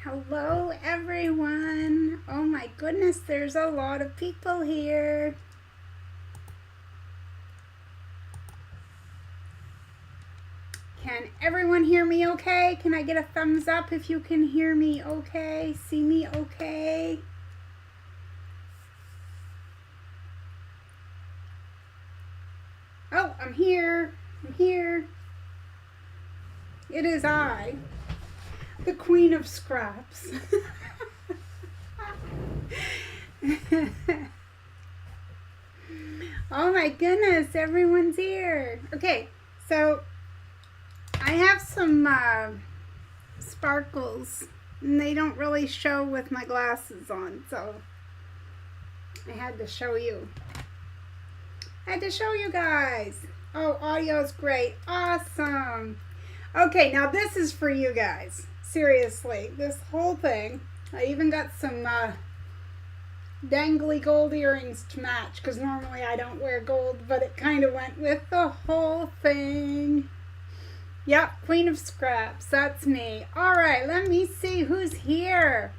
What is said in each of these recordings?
Hello everyone. Oh my goodness, there's a lot of people here. Can everyone hear me okay? Can I get a thumbs up if you can hear me okay? See me okay? Oh, I'm here. I'm here. It is I, the Queen of Scraps. Oh my goodness, everyone's here. Okay, so I have some sparkles, and they don't really show with my glasses on, so I had to show you. I had to show you guys. Oh, audio's great. Awesome. Okay, now this is for you guys. Seriously, this whole thing. I even got some dangly gold earrings to match, because normally I don't wear gold, but it kind of went with the whole thing. Yep, Queen of Scraps, that's me. All right, let me see who's here.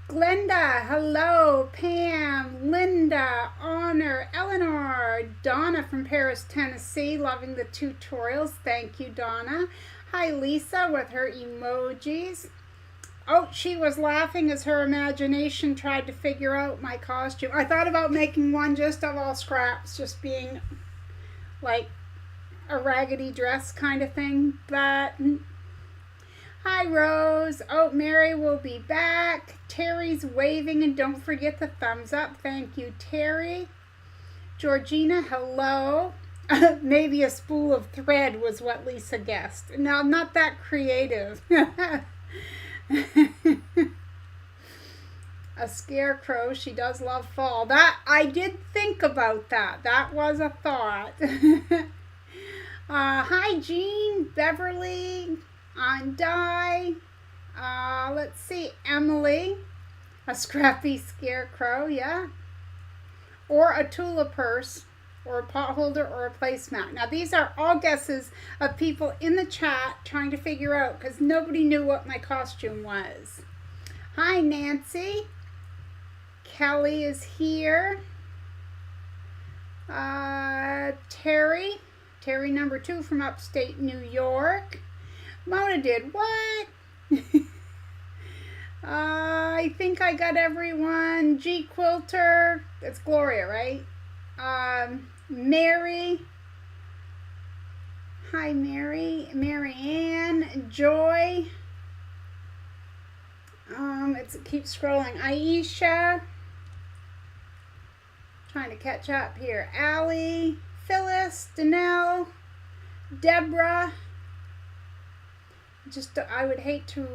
Glenda, hello. Pam, Linda, Honor, Eleanor, Donna from Paris, Tennessee, loving the tutorials. Thank you, Donna. Hi, Lisa, with her emojis. Oh, she was laughing as her imagination tried to figure out my costume. I thought about making one just of all scraps, just being like a raggedy dress kind of thing, but... Hi, Rose. Oh, Mary will be back. Terry's waving, and don't forget the thumbs up. Thank you, Terry. Georgina, hello. Maybe a spool of thread was what Lisa guessed. No, I'm not that creative. A scarecrow. She does love fall. That I did think about that. That was a thought. Hi, Jean, Beverly, Di. Let's see, Emily. A scrappy scarecrow, yeah. Or a Tula purse, or a pot holder, or a placemat. Now, these are all guesses of people in the chat trying to figure out, because nobody knew what my costume was. Hi, Nancy. Kelly is here. Terry number 2 from upstate New York. Mona did what? I think I got everyone. G Quilter, that's Gloria, right? Mary. Hi, Mary. Marianne. Joy. It keeps scrolling. Aisha. Trying to catch up here. Allie. Phyllis. Danelle. Deborah. I would hate to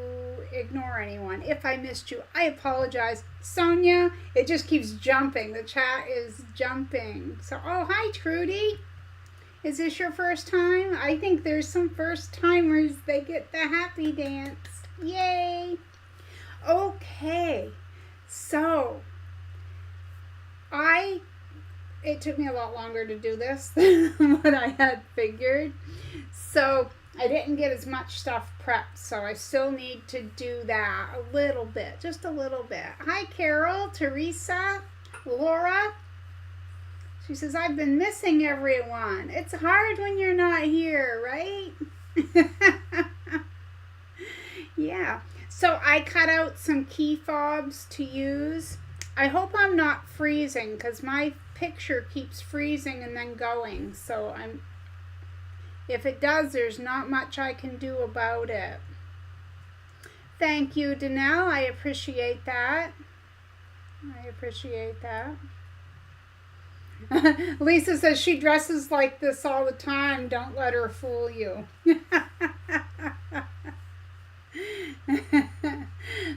ignore anyone. If I missed you, I apologize. Sonia, it just keeps jumping. The chat is jumping. So, oh, hi, Trudy. Is this your first time? I think there's some first timers. They get the happy dance. Yay. Okay. So, it took me a lot longer to do this than what I had figured. So, I didn't get as much stuff prepped, so I still need to do that a little bit, just a little bit. Hi, Carol, Teresa, Laura. She says, I've been missing everyone. It's hard when you're not here, right? Yeah. So I cut out some key fobs to use. I hope I'm not freezing, because my picture keeps freezing and then going, so if it does, there's not much I can do about it. Thank you, Danelle. I appreciate that. Lisa says she dresses like this all the time. Don't let her fool you.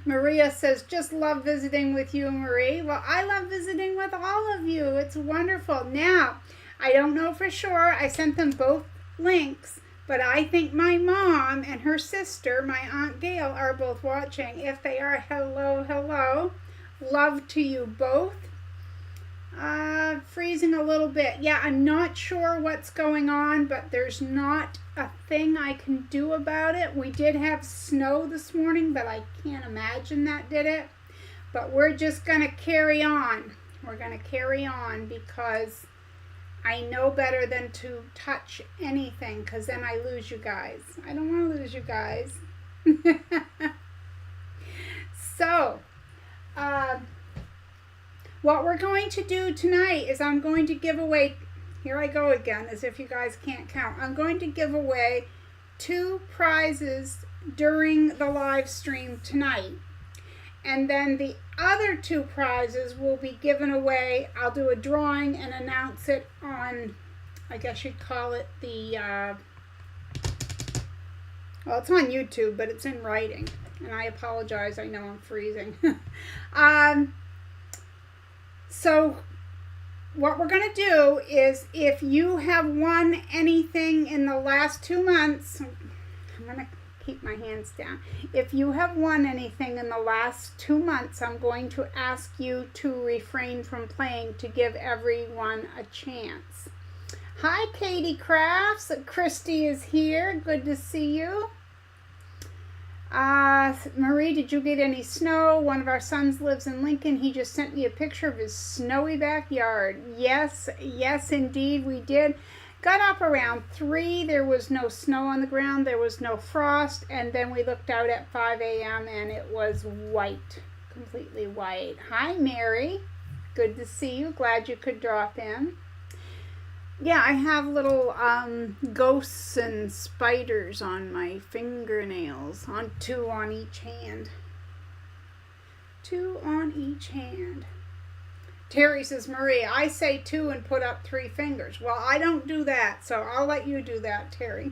Maria says, just love visiting with you, Marie. Well, I love visiting with all of you. It's wonderful. Now, I don't know for sure. I sent them both links, but I think my mom and her sister, my Aunt Gail, are both watching. If they are, hello. Love to you both. freezing a little bit. Yeah, I'm not sure what's going on, but there's not a thing I can do about it. We did have snow this morning, but I can't imagine that did it. But we're just going to carry on. We're going to carry on because I know better than to touch anything, because then I lose you guys. I don't want to lose you guys. So, what we're going to do tonight is I'm going to give away, here I go again, as if you guys can't count. I'm going to give away 2 prizes during the live stream tonight. And then the other 2 prizes will be given away. I'll do a drawing and announce it on, I guess you'd call it the, well, it's on YouTube, but it's in writing. And I apologize, I know I'm freezing. So what we're going to do is, if you have won anything in the last 2 months, I'm going to keep my hands down. If you have won anything in the last 2 months, I'm going to ask you to refrain from playing to give everyone a chance. Hi, Katie Crafts. Christy is here. Good to see you. Marie, did you get any snow? One of our sons lives in Lincoln. He just sent me a picture of his snowy backyard. Yes, indeed, we did. Got up around 3. There was no snow on the ground. There was no frost. And then we looked out at 5 a.m. and it was white, completely white. Hi, Mary. Good to see you. Glad you could drop in. Yeah, I have little ghosts and spiders on my fingernails. 2 on each hand. 2 on each hand. Terry says, Marie, I say 2 and put up 3 fingers. Well, I don't do that, so I'll let you do that, Terry.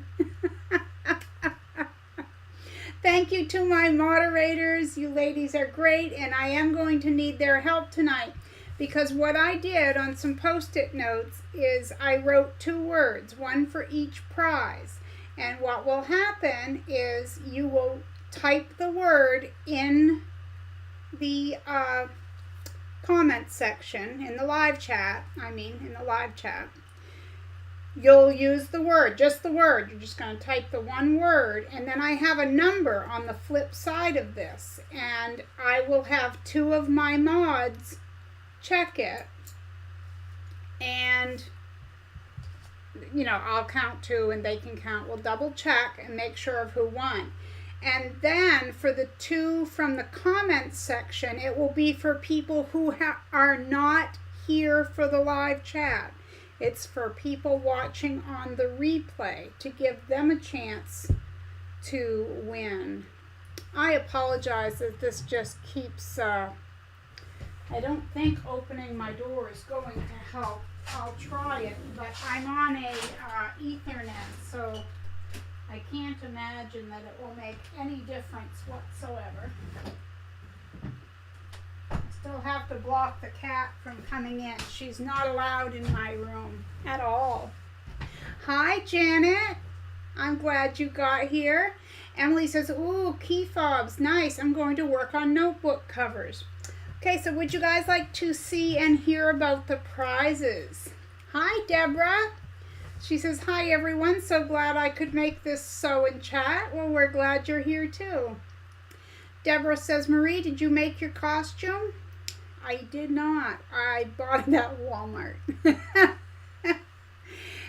Thank you to my moderators. You ladies are great, and I am going to need their help tonight, because what I did on some Post-it notes is I wrote 2 words, 1 for each prize. And what will happen is you will type the word in the comment section, in the live chat, in the live chat. You'll use the word, just the word. You're just going to type the 1 word, and then I have a number on the flip side of this, and I will have 2 of my mods check it, and I'll count 2 and they can count. We'll double check and make sure of who won. And then for the 2 from the comments section, it will be for people who are not here for the live chat. It's for people watching on the replay, to give them a chance to win. I apologize that this just keeps, I don't think opening my door is going to help. I'll try it, but I'm on a Ethernet, so I can't imagine that it will make any difference whatsoever. Still have to block the cat from coming in. She's not allowed in my room at all. Hi, Janet. I'm glad you got here. Emily says, ooh, key fobs, nice. I'm going to work on notebook covers. Okay, so would you guys like to see and hear about the prizes? Hi, Deborah. She says, hi, everyone. So glad I could make this sew and chat. Well, we're glad you're here, too. Deborah says, Marie, did you make your costume? I did not. I bought it at Walmart.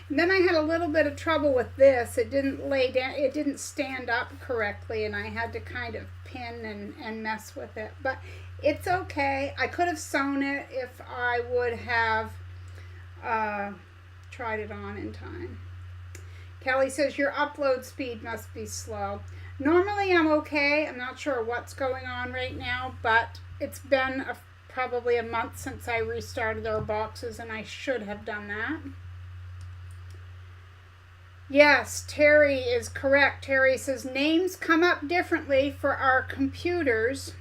And then I had a little bit of trouble with this. It didn't lay down. It didn't stand up correctly, and I had to kind of pin and mess with it. But it's okay. I could have sewn it if I would have tried it on in time. Kelly says, your upload speed must be slow. Normally I'm okay. I'm not sure what's going on right now, but it's been probably a month since I restarted our boxes, and I should have done that. Yes, Terry is correct. Terry says, names come up differently for our computers.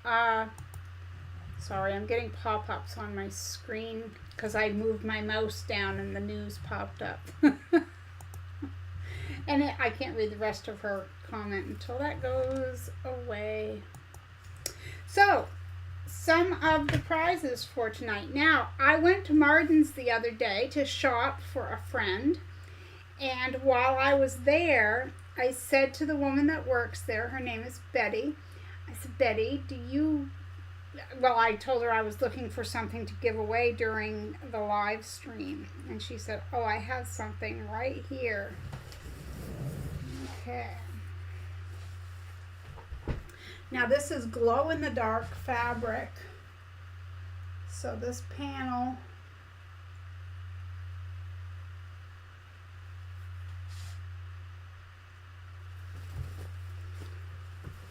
Sorry, I'm getting pop-ups on my screen because I moved my mouse down and the news popped up. And I can't read the rest of her comment until that goes away. So, some of the prizes for tonight. Now, I went to Marden's the other day to shop for a friend, and while I was there, I said to the woman that works there, her name is Betty, I said, Betty, I told her I was looking for something to give away during the live stream, and she said, oh, I have something right here. Okay. Now this is glow-in-the-dark fabric. So this panel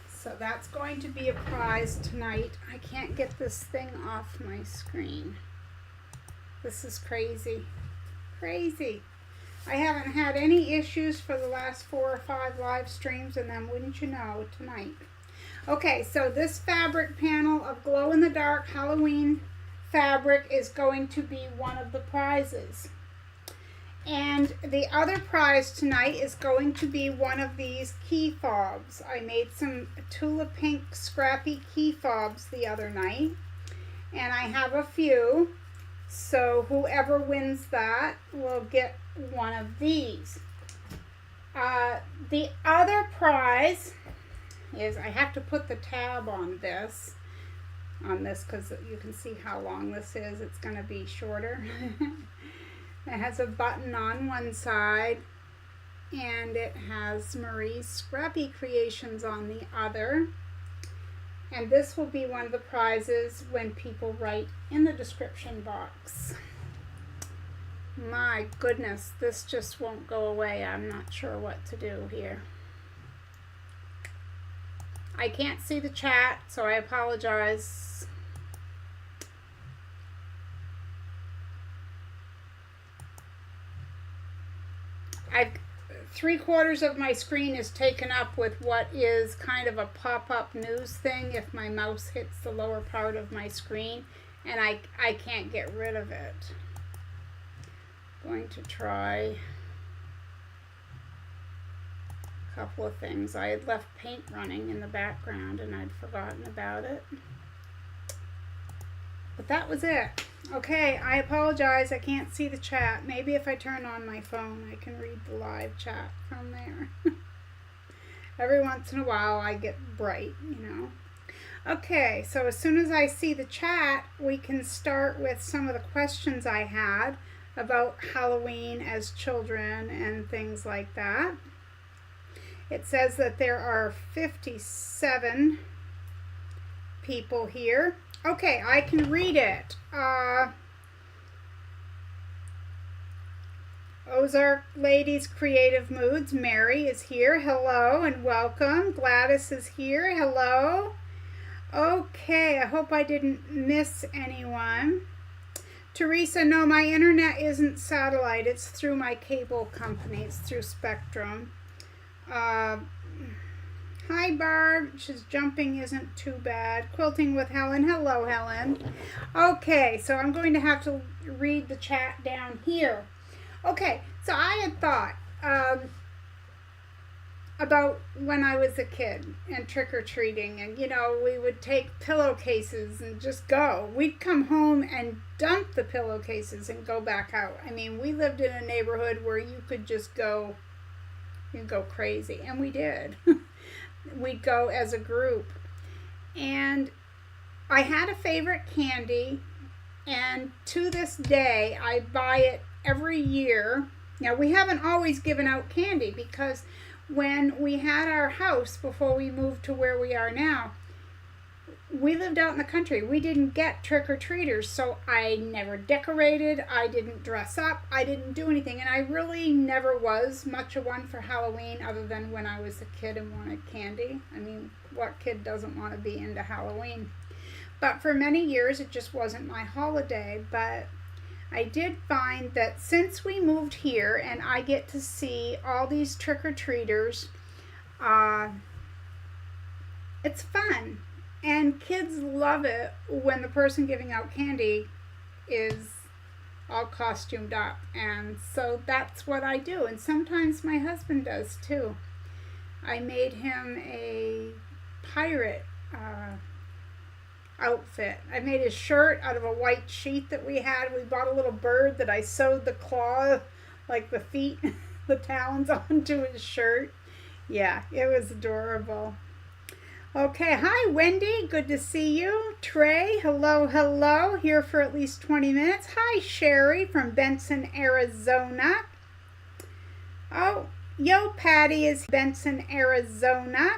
so that's going to be a prize tonight. I can't get this thing off my screen. This is crazy. Crazy. I haven't had any issues for the last 4 or 5 live streams, and then wouldn't you know, tonight. Okay, so this fabric panel of glow-in-the-dark Halloween fabric is going to be one of the prizes. And the other prize tonight is going to be one of these key fobs. I made some Tula Pink scrappy key fobs the other night, and I have a few. So whoever wins that will get one of these. The other prize is, I have to put the tab on this because you can see how long this is. It's going to be shorter. It has a button on one side, and it has Marie's Scrappy Creations on the other. And this will be one of the prizes when people write in the description box. My goodness, this just won't go away. I'm not sure what to do here. I can't see the chat, so I apologize. I've 3/4 of my screen is taken up with what is kind of a pop-up news thing if my mouse hits the lower part of my screen, and I can't get rid of it. Going to try a couple of things. I had left paint running in the background and I'd forgotten about it. But that was it. Okay, I apologize. I can't see the chat. Maybe if I turn on my phone, I can read the live chat from there. Every once in a while, I get bright, you know. Okay, so as soon as I see the chat, we can start with some of the questions I had about Halloween as children and things like that. It says that there are 57 people here. Okay, I can read it. Ozark Ladies Creative Moods. Mary is here. Hello and welcome. Gladys is here. Hello. Okay, I hope I didn't miss anyone. Teresa, no, my internet isn't satellite. It's through my cable company. It's through Spectrum. Hi, Barb. She's jumping isn't too bad. Quilting with Helen. Hello, Helen. Okay, so I'm going to have to read the chat down here. Okay, so I had thought about when I was a kid and trick-or-treating, and, you know, we would take pillowcases and just go. We'd come home and dump the pillowcases and go back out. I mean, we lived in a neighborhood where you could just go, you'd go crazy, and we did. We'd go as a group. And I had a favorite candy, and to this day, I buy it every year. Now, we haven't always given out candy because when we had our house before we moved to where we are now, we lived out in the country. We didn't get trick-or-treaters, so I never decorated, I didn't dress up, I didn't do anything, and I really never was much of one for Halloween other than when I was a kid and wanted candy. I mean, what kid doesn't want to be into Halloween? But for many years, it just wasn't my holiday. But I did find that since we moved here and I get to see all these trick-or-treaters, it's fun. And kids love it when the person giving out candy is all costumed up. And so that's what I do. And sometimes my husband does too. I made him a pirate outfit. I made his shirt out of a white sheet that we had. We bought a little bird that I sewed the claw, like the feet, the talons onto his shirt. Yeah, it was adorable. Okay, hi Wendy, good to see you. Trey, hello, hello, here for at least 20 minutes. Hi Sherry from Benson, Arizona. Oh, Yo Patty is Benson, Arizona.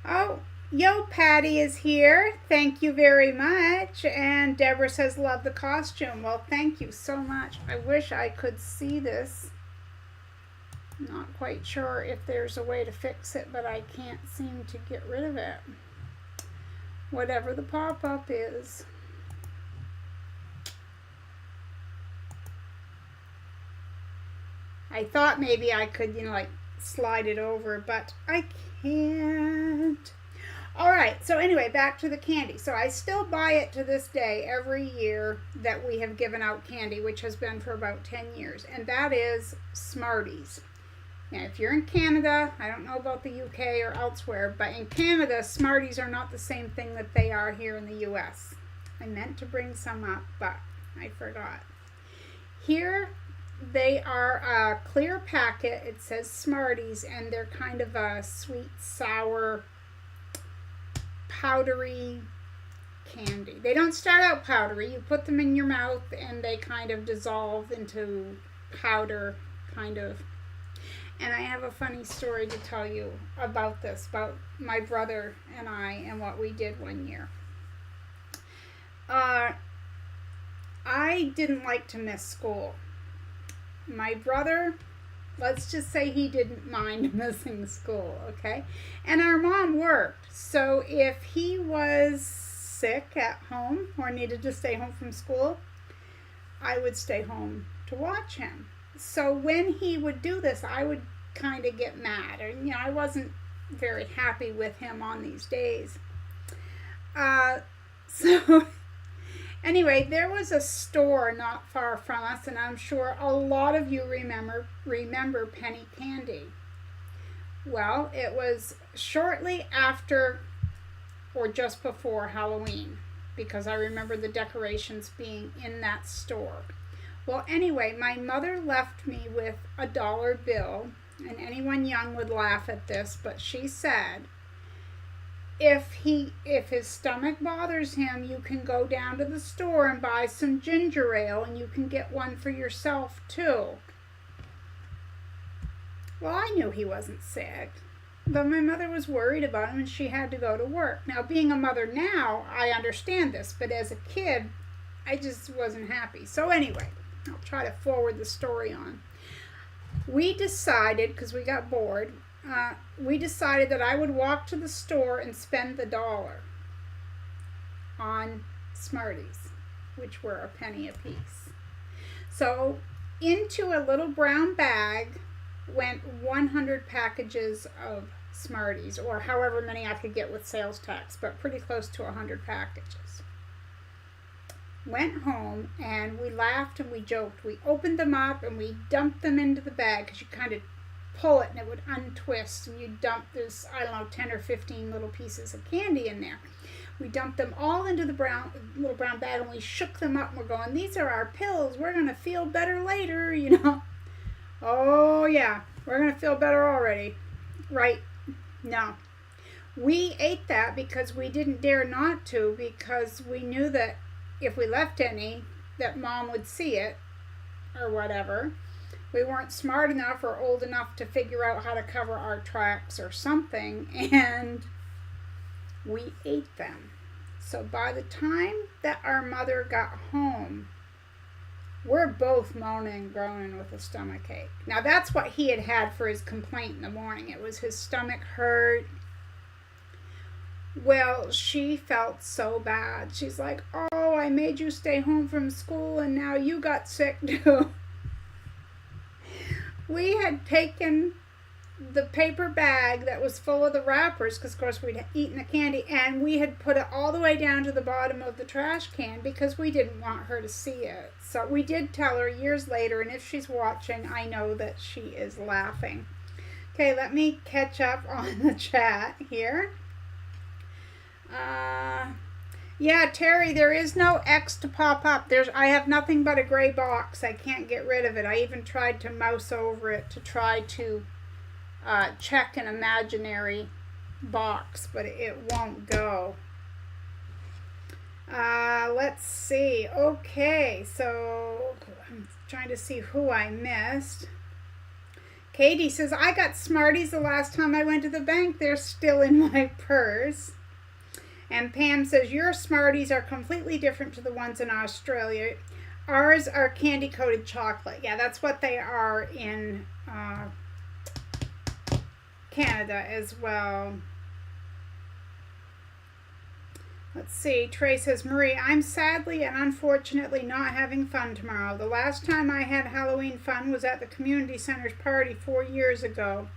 Oh, Yo Patty is here. Thank you very much. And Deborah says, love the costume. Well, thank you so much. I wish I could see this. Not quite sure if there's a way to fix it, but I can't seem to get rid of it. Whatever the pop-up is. I thought maybe I could, like slide it over, but I can't. All right, so anyway, back to the candy. So I still buy it to this day every year that we have given out candy, which has been for about 10 years, and that is Smarties. Now, if you're in Canada, I don't know about the UK or elsewhere, but in Canada, Smarties are not the same thing that they are here in the US. I meant to bring some up, but I forgot. Here, they are a clear packet. It says Smarties, and they're kind of a sweet, sour, powdery candy. They don't start out powdery. You put them in your mouth, and they kind of dissolve into powder, kind of. And I have a funny story to tell you about this, about my brother and I and what we did one year. I didn't like to miss school. My brother, let's just say he didn't mind missing school, okay? And our mom worked. So if he was sick at home or needed to stay home from school, I would stay home to watch him. So when he would do this, I would kind of get mad. And, I wasn't very happy with him on these days. So anyway, there was a store not far from us, and I'm sure a lot of you remember penny candy. Well, it was shortly after or just before Halloween, because I remember the decorations being in that store. Well, anyway, my mother left me with a dollar bill, and anyone young would laugh at this, but she said, if his stomach bothers him, you can go down to the store and buy some ginger ale, and you can get one for yourself too. Well, I knew he wasn't sick, but my mother was worried about him, and she had to go to work. Now, being a mother now, I understand this, but as a kid, I just wasn't happy. So anyway, I'll try to forward the story on. We decided, because we got bored, we decided that I would walk to the store and spend the $1 on Smarties, which were a penny a piece. So into a little brown bag went 100 packages of Smarties, or however many I could get with sales tax, but pretty close to 100 packages. Went home, and we laughed and we joked. We opened them up and we dumped them into the bag, because you kind of pull it and it would untwist, and you dump this, 10 or 15 little pieces of candy in there. We dumped them all into the little brown bag, and we shook them up, and we're going, these are our pills, we're going to feel better later, Oh yeah, we're going to feel better already. Right? No. We ate that because we didn't dare not to, because we knew that if we left any, that Mom would see it, or whatever. We weren't smart enough or old enough to figure out how to cover our tracks or something, and we ate them. So by the time that our mother got home, we're both moaning and groaning with a stomach ache. Now that's what he had for his complaint in the morning. It was his stomach hurt. Well, she felt so bad. She's like, oh, I made you stay home from school, and now you got sick too. We had taken the paper bag that was full of the wrappers, because of course we'd eaten the candy, and we had put it all the way down to the bottom of the trash can because we didn't want her to see it. So we did tell her years later, and if she's watching, I know that she is laughing. Okay, let me catch up on the chat here. Yeah, Terry, there is no X to pop up. I have nothing but a gray box. I can't get rid of it. I even tried to mouse over it to try to check an imaginary box, but it won't go. Let's see. Okay, so I'm trying to see who I missed. Katie says, I got Smarties the last time I went to the bank. They're still in my purse. And Pam says, your Smarties are completely different to the ones in Australia. Ours are candy-coated chocolate. Yeah, that's what they are in Canada as well. Let's see. Trey says, Marie, I'm sadly and unfortunately not having fun tomorrow. The last time I had Halloween fun was at the community center's party 4 years ago.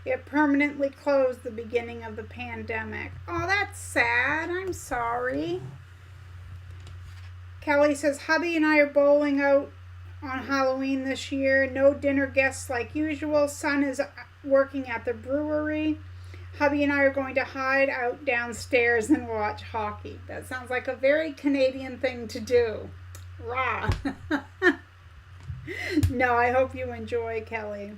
It permanently closed the beginning of the pandemic. Oh, that's sad. I'm sorry. Kelly says, hubby and I are bowling out on Halloween this year. No dinner guests like usual. Son is working at the brewery. Hubby and I are going to hide out downstairs and watch hockey. That sounds like a very Canadian thing to do. Rah. No, I hope you enjoy, Kelly.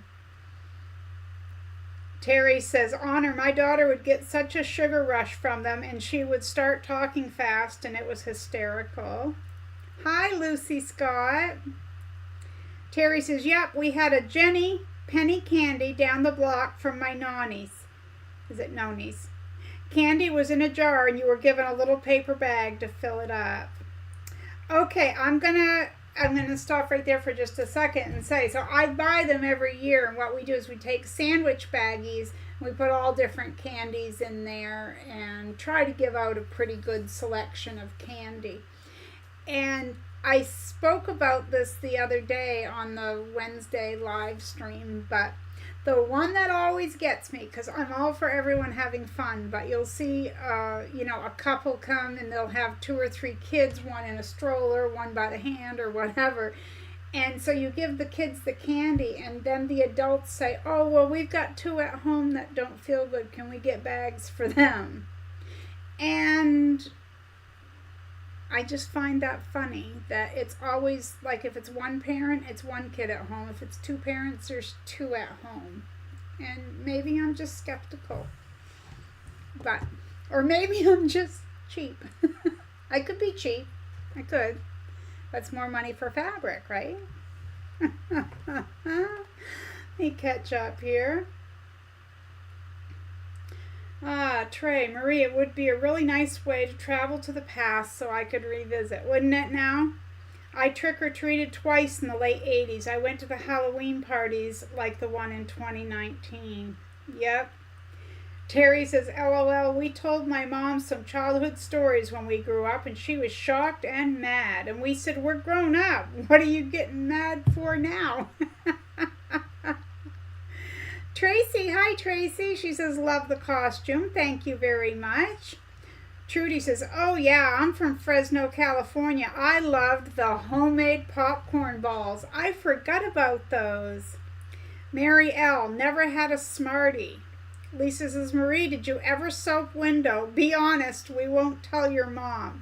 Terry says, Honor, my daughter would get such a sugar rush from them and she would start talking fast and it was hysterical. Hi, Lucy Scott. Terry says, yep, we had a Jenny penny candy down the block from my nonnies. Is it nonies? Candy was in a jar and you were given a little paper bag to fill it up. Okay, I'm gonna stop right there for just a second and say, so I buy them every year, and what we do is we take sandwich baggies, we put all different candies in there and try to give out a pretty good selection of candy. And I spoke about this the other day on the Wednesday live stream, but the one that always gets me, because I'm all for everyone having fun, but you'll see, a couple come and they'll have 2 or 3 kids, one in a stroller, one by the hand or whatever. And so you give the kids the candy and then the adults say, oh, well, we've got 2 at home that don't feel good. Can we get bags for them? And I just find that funny that it's always like if it's one parent, it's one kid at home. If it's 2 parents, there's 2 at home. And maybe I'm just skeptical. Or maybe I'm just cheap. I could be cheap. I could. That's more money for fabric, right? Let me catch up here. Trey, Marie, it would be a really nice way to travel to the past so I could revisit, wouldn't it now? I trick-or-treated twice in the late 80s. I went to the Halloween parties like the one in 2019. Yep. Terry says, LOL, we told my mom some childhood stories when we grew up and she was shocked and mad. And we said, we're grown up. What are you getting mad for now? Tracy, hi Tracy. She says, love the costume. Thank you very much. Trudy says, oh yeah, I'm from Fresno, California. I loved the homemade popcorn balls. I forgot about those. Mary L, never had a Smartie. Lisa says, Marie, did you ever soap window? Be honest, we won't tell your mom.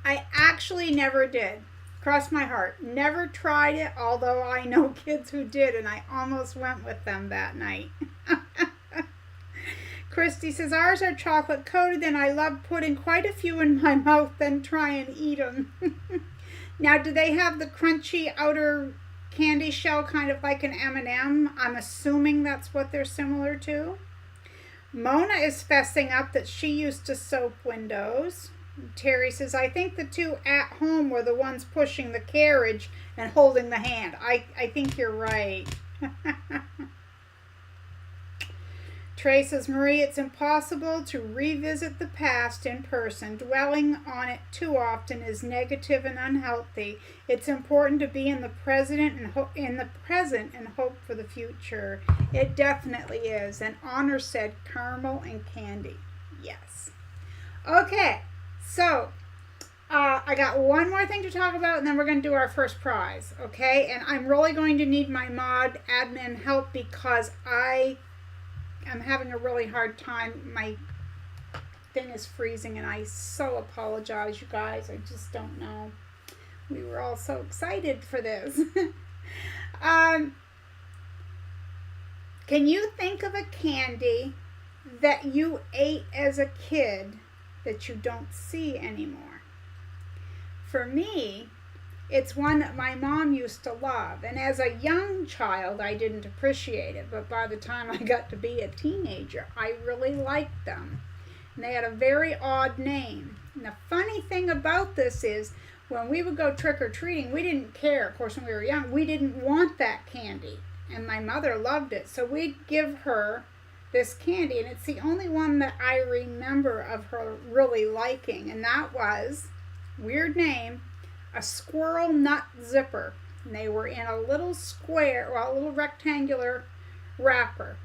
I actually never did. Cross my heart. Never tried it, although I know kids who did, and I almost went with them that night. Christy says, ours are chocolate coated, and I love putting quite a few in my mouth, then try and eat them. Now, do they have the crunchy outer candy shell, kind of like an M&M? I'm assuming that's what they're similar to. Mona is fessing up that she used to soap windows. Terry says, I think the 2 at home were the ones pushing the carriage and holding the hand. I think you're right. Trey says, Marie, it's impossible to revisit the past in person. Dwelling on it too often is negative and unhealthy. It's important to be in the present and hope for the future. It definitely is. And Honor said caramel and candy. Yes. Okay. So, I got one more thing to talk about, and then we're going to do our first prize, okay? And I'm really going to need my mod admin help because I am having a really hard time. My thing is freezing, and I so apologize, you guys. I just don't know. We were all so excited for this. Can you think of a candy that you ate as a kid that you don't see anymore? For me, it's one that my mom used to love. And as a young child, I didn't appreciate it. But by the time I got to be a teenager, I really liked them. And they had a very odd name. And the funny thing about this is, when we would go trick-or-treating, we didn't care. Of course, when we were young, we didn't want that candy. And my mother loved it. So we'd give her this candy. And it's the only one that I remember of her really liking. And that was, weird name, a squirrel nut zipper. And they were in a little square, well, a little rectangular wrapper.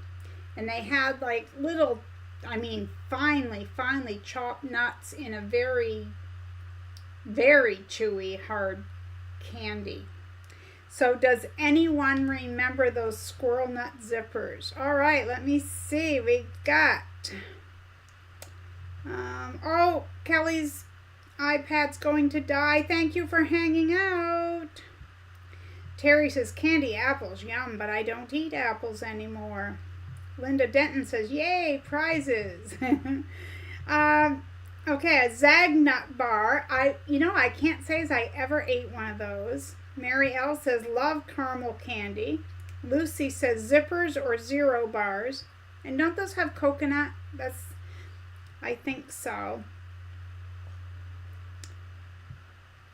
And they had like little, I mean, finely chopped nuts in a very, very chewy, hard candy. So does anyone remember those squirrel nut zippers? All right, let me see. We got, oh, Kelly's iPad's going to die. Thank you for hanging out. Terry says, candy apples, yum, but I don't eat apples anymore. Linda Denton says, yay, prizes. Okay, a Zagnut bar. I can't say as I ever ate one of those. Mary L says, love caramel candy. Lucy says, zippers or zero bars. And don't those have coconut? I think so.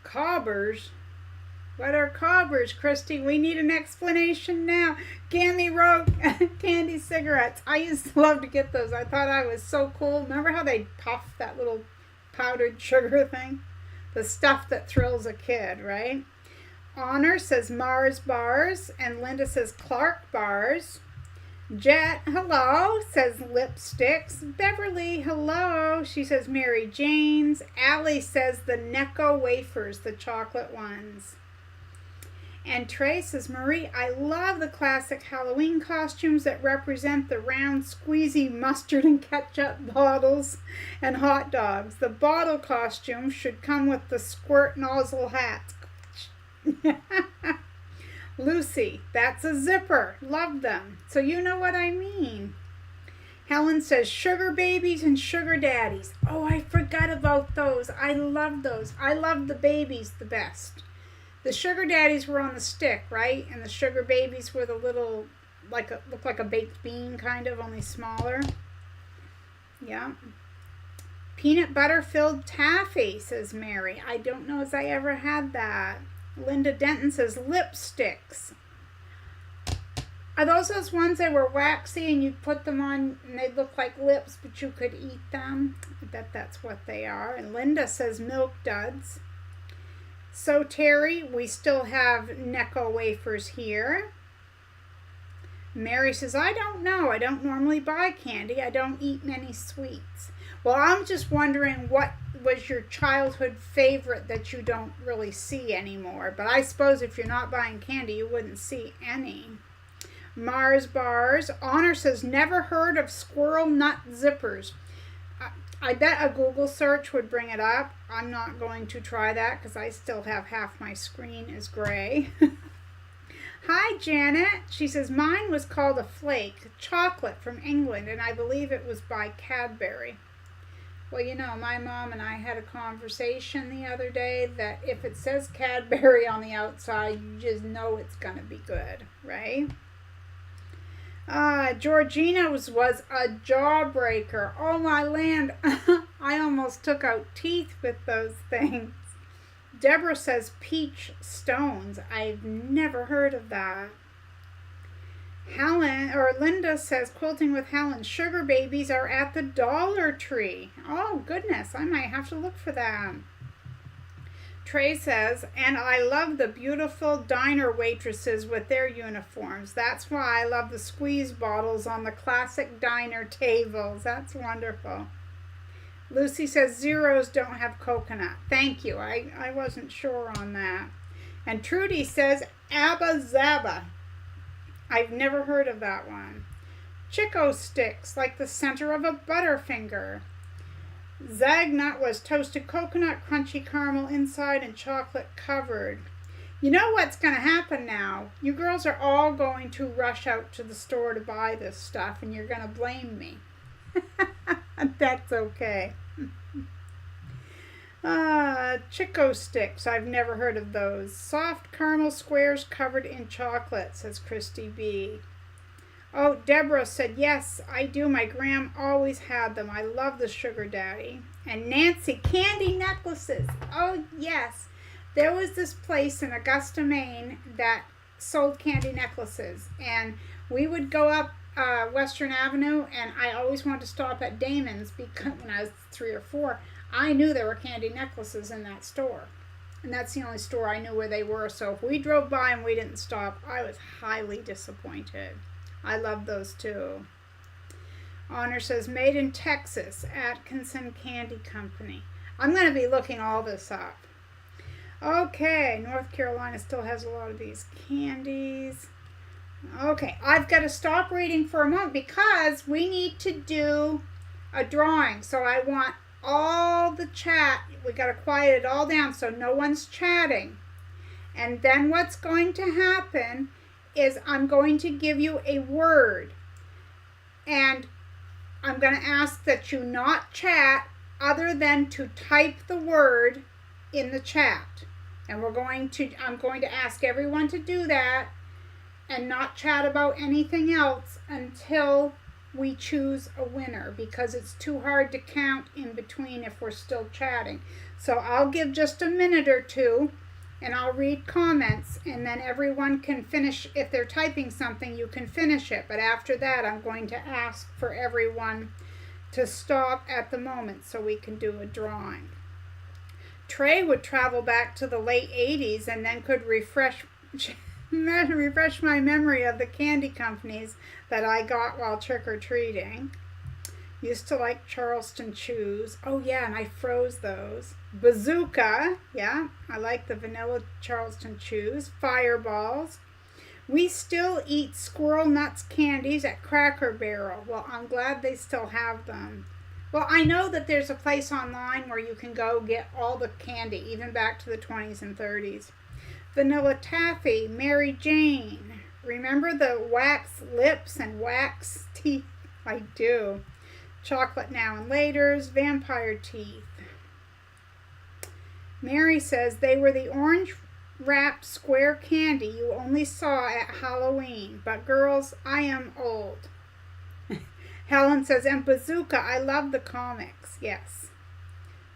Cobbers? What are cobbers, Christy? We need an explanation now. Gammy wrote candy cigarettes. I used to love to get those. I thought I was so cool. Remember how they puff that little powdered sugar thing? The stuff that thrills a kid, right? Honor says Mars bars, and Linda says Clark bars. Jet, hello, says lipsticks. Beverly, hello. She says Mary Jane's. Allie says the Necco wafers, the chocolate ones. And Trey says, Marie, I love the classic Halloween costumes that represent the round, squeezy mustard and ketchup bottles and hot dogs. The bottle costume should come with the squirt nozzle hats. Lucy, that's a zipper. Love them. So you know what I mean. Helen says sugar babies and sugar daddies. Oh, I forgot about those. I love those. I love the babies the best. The sugar daddies were on the stick, right? And the sugar babies were the little, looked like a baked bean kind of, only smaller. Yeah. Peanut butter filled taffy, says Mary. I don't know as I ever had that. Linda Denton says lipsticks. Are those ones that were waxy and you put them on and they look like lips but you could eat them? I bet that's what they are. And Linda says milk duds. So Terry, we still have Necco wafers here. Mary says, I don't know. I don't normally buy candy. I don't eat many sweets. Well, I'm just wondering what was your childhood favorite that you don't really see anymore. But I suppose if you're not buying candy, you wouldn't see any. Mars bars. Honor says, never heard of squirrel nut zippers. I bet a Google search would bring it up. I'm not going to try that because I still have half my screen is gray. Hi, Janet. She says, mine was called a flake, chocolate from England, and I believe it was by Cadbury. Well, you know, my mom and I had a conversation the other day that if it says Cadbury on the outside, you just know it's going to be good, right? Georgina was a jawbreaker. Oh, my land. I almost took out teeth with those things. Deborah says peach stones. I've never heard of that. Linda says quilting with Helen. Sugar babies are at the Dollar Tree. Oh, goodness. I might have to look for them. Trey says, and I love the beautiful diner waitresses with their uniforms. That's why I love the squeeze bottles on the classic diner tables. That's wonderful. Lucy says zeros don't have coconut. Thank you. I wasn't sure on that. And Trudy says Abba Zaba. I've never heard of that one. Chico sticks, like the center of a Butterfinger. Zagnut was toasted coconut, crunchy caramel inside, and chocolate covered. You know what's going to happen now? You girls are all going to rush out to the store to buy this stuff, and you're going to blame me. That's okay. Chico sticks. I've never heard of those. Soft caramel squares covered in chocolate, says Christy B. Oh, Deborah said, yes, I do. My gram always had them. I love the sugar daddy. And Nancy, candy necklaces. Oh, yes. There was this place in Augusta, Maine that sold candy necklaces. And we would go up Western Avenue, and I always wanted to stop at Damon's because when I was 3 or 4, I knew there were candy necklaces in that store. And that's the only store I knew where they were. So if we drove by and we didn't stop, I was highly disappointed. I love those too. Honor says, made in Texas, Atkinson Candy Company. I'm going to be looking all this up. Okay, North Carolina still has a lot of these candies. Okay, I've got to stop reading for a moment because we need to do a drawing. So I want all the chat. We got to quiet it all down so no one's chatting. And then what's going to happen is I'm going to give you a word. And I'm going to ask that you not chat other than to type the word in the chat. And I'm going to ask everyone to do that and not chat about anything else until we choose a winner, because it's too hard to count in between if we're still chatting. So I'll give just a minute or two and I'll read comments, and then everyone can finish. If they're typing something, you can finish it. But after that, I'm going to ask for everyone to stop at the moment so we can do a drawing. Trey would travel back to the late 80s and then could refresh my memory of the candy companies that I got while trick-or-treating. Used to like Charleston Chews. Oh yeah, and I froze those. Bazooka, yeah, I like the vanilla Charleston Chews. Fireballs. We still eat Squirrel Nuts candies at Cracker Barrel. Well, I'm glad they still have them. Well, I know that there's a place online where you can go get all the candy, even back to the 20s and 30s. Vanilla Taffy, Mary Jane. Remember the wax lips and wax teeth? I do. Chocolate Now and Laters, Vampire Teeth. Mary says they were the orange wrapped square candy you only saw at Halloween. But girls, I am old. Helen says, and Bazooka, I love the comics. Yes.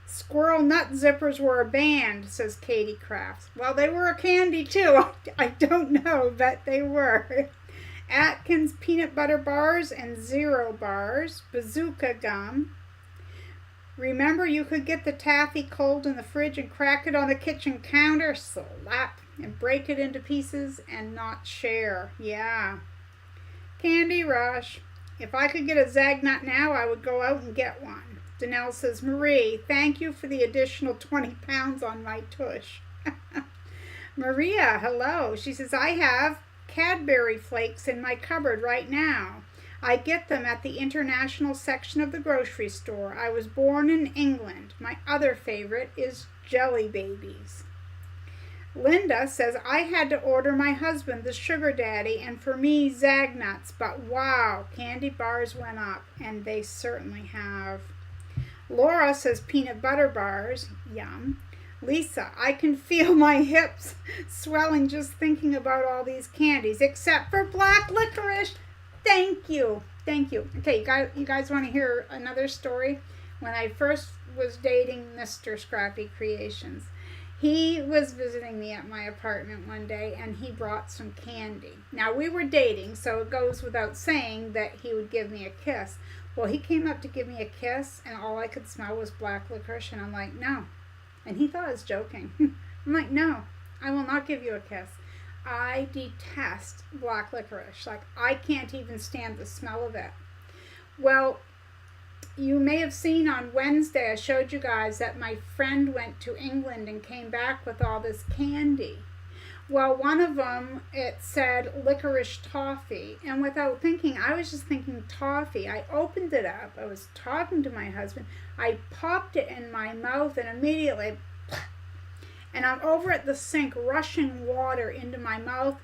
Squirrel Nut Zippers were a band, says Katie Crafts. Well, they were a candy too. I don't know, but they were. Atkins Peanut Butter Bars and Zero Bars. Bazooka Gum. Remember, you could get the taffy cold in the fridge and crack it on the kitchen counter, slap, and break it into pieces and not share. Yeah. Candy Rush. If I could get a Zagnut now, I would go out and get one. Danelle says, Marie, thank you for the additional 20 pounds on my tush. Maria, hello. She says, I have Cadbury flakes in my cupboard right now. I get them at the international section of the grocery store. I was born in England. My other favorite is Jelly Babies. Linda says, I had to order my husband the Sugar Daddy and for me Zagnuts, but wow, candy bars went up, and they certainly have. Laura says peanut butter bars, yum. Lisa, I can feel my hips swelling just thinking about all these candies, except for black licorice. Thank you. Thank you. Okay, you guys want to hear another story? When I first was dating Mr. Scrappy Creations, he was visiting me at my apartment one day, and he brought some candy. Now, we were dating, so it goes without saying that he would give me a kiss. Well, he came up to give me a kiss, and all I could smell was black licorice, and I'm like, no. And he thought I was joking. I'm like, no, I will not give you a kiss. I detest black licorice. Like, I can't even stand the smell of it. Well, you may have seen on Wednesday, I showed you guys that my friend went to England and came back with all this candy. Well, one of them, it said licorice toffee. And without thinking, I was just thinking toffee. I opened it up. I was talking to my husband. I popped it in my mouth and immediately, and I'm over at the sink rushing water into my mouth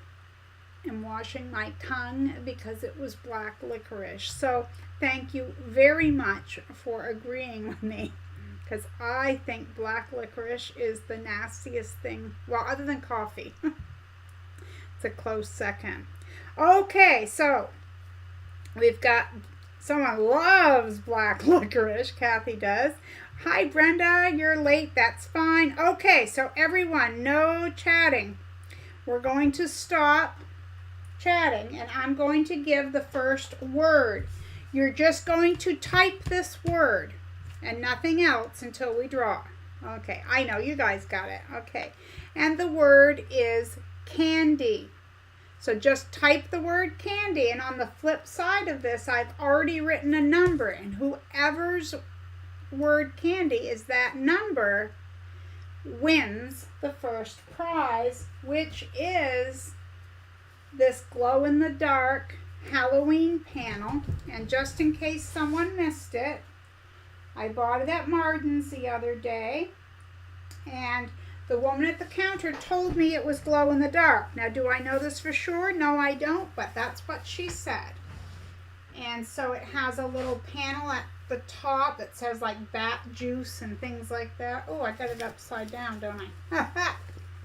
and washing my tongue because it was black licorice. So thank you very much for agreeing with me, because I think black licorice is the nastiest thing, well, other than coffee. It's a close second. Okay, so we've got, someone loves black licorice. Kathy does. Hi, Brenda, you're late. That's fine. Okay, so everyone, no chatting. We're going to stop chatting, and I'm going to give the first word. You're just going to type this word and nothing else until we draw. Okay, I know you guys got it. Okay, and the word is candy. So just type the word candy, and on the flip side of this, I've already written a number, and whoever's word candy is that number wins the first prize, which is this glow-in-the-dark Halloween panel. And just in case someone missed it, I bought it at Martin's the other day, and the woman at the counter told me it was glow-in-the-dark. Now, do I know this for sure? No, I don't, but that's what she said. And so it has a little panel at the top that says like bat juice and things like that. Oh, I got it upside down, don't I?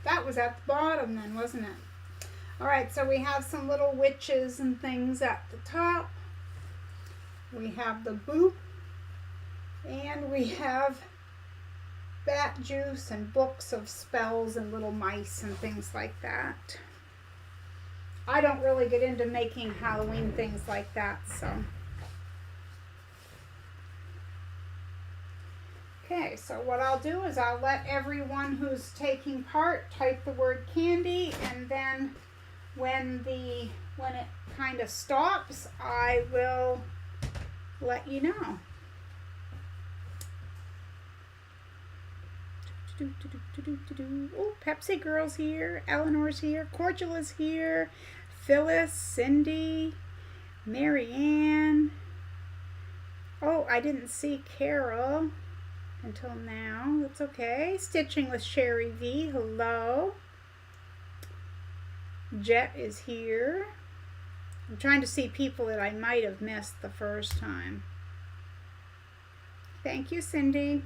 That was at the bottom then, wasn't it? All right, so we have some little witches and things at the top. We have the boop. And we have bat juice and books of spells and little mice and things like that. I don't really get into making Halloween things like that, so. Okay, so what I'll do is I'll let everyone who's taking part type the word candy, and then when it kind of stops, I will let you know. Oh, Pepsi Girl's here, Eleanor's here, Cordiala's here, Phyllis, Cindy, Marianne. Oh, I didn't see Carol until now. That's okay. Stitching with Sherry V. Hello. Jet is here. I'm trying to see people that I might have missed the first time. Thank you, Cindy.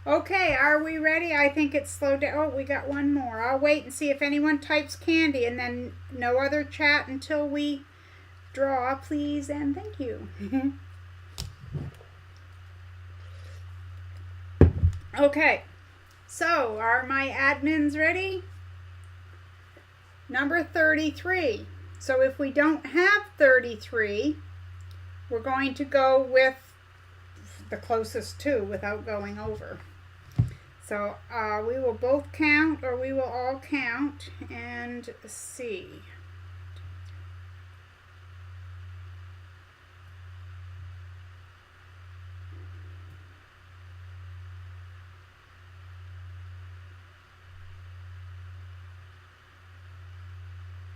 Okay, are we ready? I think it's slowed down. Oh, we got one more. I'll wait and see if anyone types candy, and then no other chat until we draw, please, and thank you. Okay, so are my admins ready? Number 33. So if we don't have 33, we're going to go with the closest to without going over. So we will both count, or we will all count and see.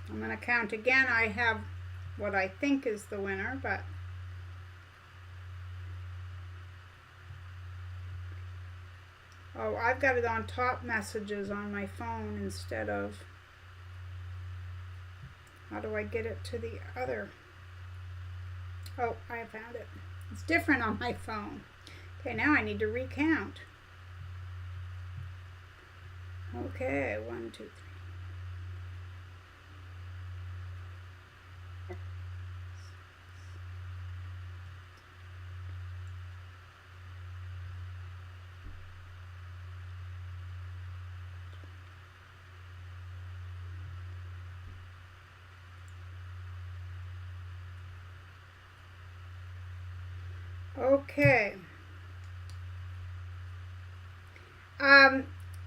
I'm going to count again. I have what I think is the winner, but oh, I've got it on top messages on my phone instead of, how do I get it to the other? Oh, I found it. It's different on my phone. Okay, now I need to recount. Okay, 1, 2, 3. Okay.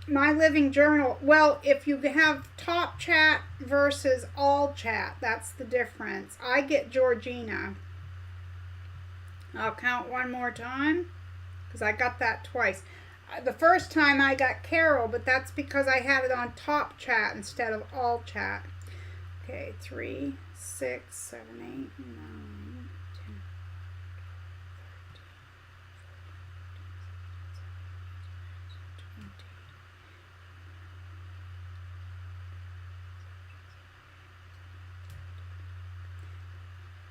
My living journal. Well, if you have top chat versus all chat, that's the difference. I get Georgina. I'll count one more time because I got that twice. the first time I got Carol, but that's because I had it on top chat instead of all chat. Okay, 3, 6, 7, 8, 9, 10.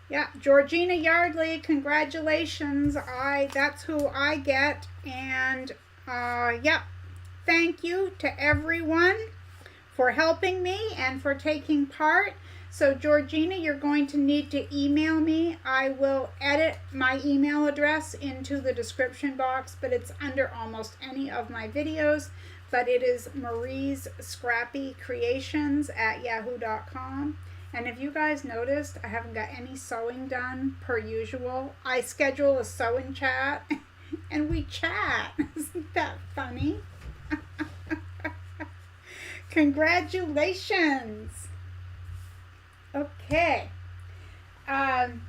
Yeah, Georgina Yardley, congratulations. That's who I get. And yeah, thank you to everyone for helping me and for taking part. So Georgina, you're going to need to email me. I will edit my email address into the description box, but it's under almost any of my videos. But it is mariesscrappycreations@yahoo.com. And if you guys noticed, I haven't got any sewing done per usual. I schedule a sewing chat and we chat. Isn't that funny? Congratulations. Okay. And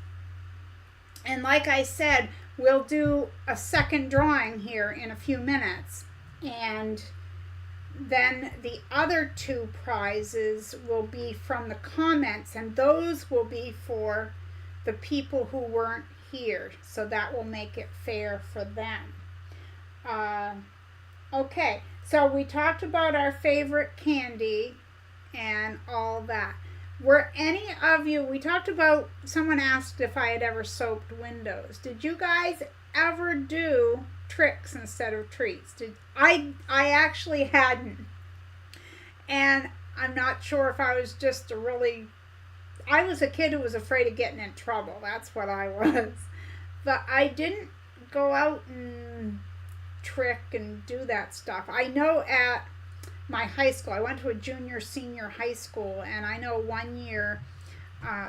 like I said, we'll do a second drawing here in a few minutes. And then the other 2 prizes will be from the comments, and those will be for the people who weren't here, so that will make it fair for them. Okay, so we talked about our favorite candy and all that. Were any of you, we talked about, someone asked if I had ever soaped windows. Did you guys ever do tricks instead of treats? I actually hadn't, and I'm not sure if I was just I was a kid who was afraid of getting in trouble. That's what I was. But I didn't go out and trick and do that stuff. I know at my high school, I went to a senior high school, and I know one year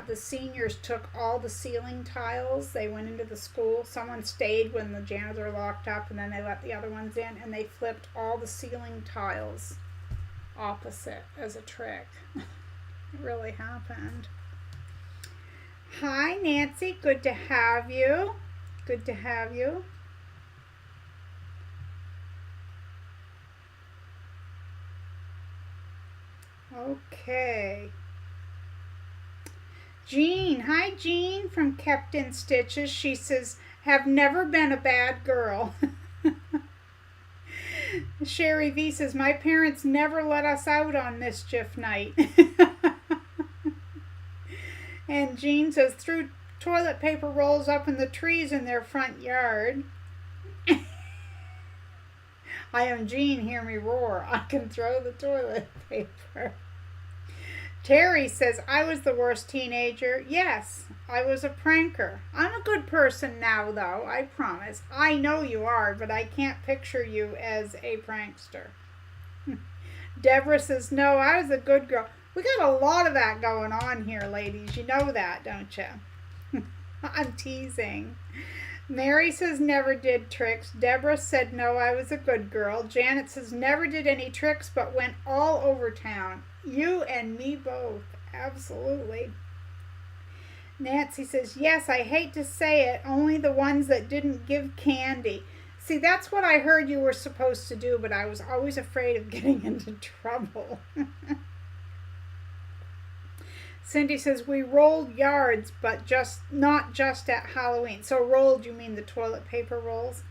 the seniors took all the ceiling tiles. They went into the school. Someone stayed when the janitor locked up, and then they let the other ones in, and they flipped all the ceiling tiles opposite as a trick. It really happened. Hi, Nancy. Good to have you. Good to have you. Okay. Jean, hi Jean from Kept in Stitches. She says, have never been a bad girl. Sherry V says, my parents never let us out on mischief night. And Jean says, threw toilet paper rolls up in the trees in their front yard. I am Jean, hear me roar. I can throw the toilet paper. Terry says, I was the worst teenager. Yes, I was a pranker. I'm a good person now, though, I promise. I know you are, but I can't picture you as a prankster. Deborah says, no, I was a good girl. We got a lot of that going on here, ladies. You know that, don't you? I'm teasing. Mary says, never did tricks. Deborah said, no, I was a good girl. Janet says, never did any tricks, but went all over town. You and me both. Absolutely. Nancy says, yes, I hate to say it, only the ones that didn't give candy. See, that's what I heard you were supposed to do, but I was always afraid of getting into trouble. Cindy says, we rolled yards, but not just at Halloween. So rolled, you mean the toilet paper rolls?